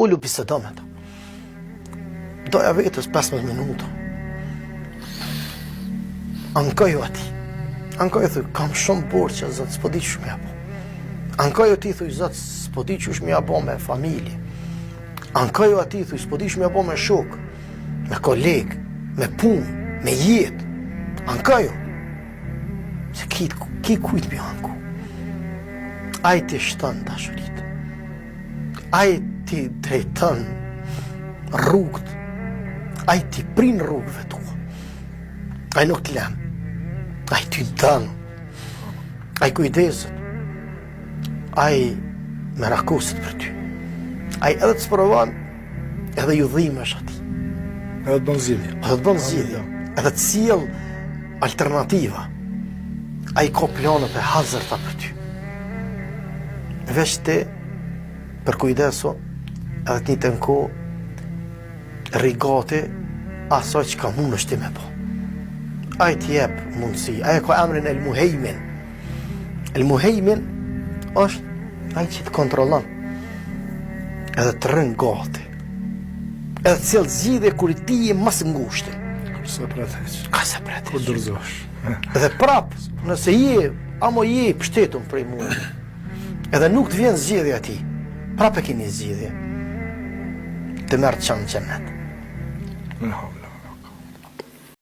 Ullu bisedomet. Doja vetës 15 minuta. Ankoju ati. Ankoju thuj, kam shumë borçe, Zot, s'po di ç'më apo. Ankoju ti thuj, Zot, s'po di ç'më apo me familje. Ankoju ati thuj, s'po di ç'më apo me shok, me koleg, me punë, me jetë. Ankoju. Se ki kujt mi anku. Ai ti shton dashurit. Ai ti drejton rrugët. Ai ti prin rrugëve tua. Ai nuk të lem. Ai ty dën. Ai kujdeset. Ai me rakosit për ty. Ai edhe të sprovon, edhe ju dhimesh ati. Edhe të bën zgjidhje. Edhe të bën zgjidhje. Edhe të sjell alternativa. Ai ka plane për hazërta për ty. Veç ti, për kujdeso, edhe të një të nko, rigati asaj që ka mund është ti me po. Ai t'jep mundësi, ai ka emrin El Muhejmin. El Muhejmin është ai që të kontrollon, edhe të rën gati, edhe të sjell zgjidhje kur ti je mas ngushti. Sa pretesh. Ka sa pretesh. Kur dorëzosh. Edhe prap, nëse je, amo je pështetun prej mua, edhe nuk të vjen zgjidhja ti, prap e keni zgjidhje, të merë të qanë qenet.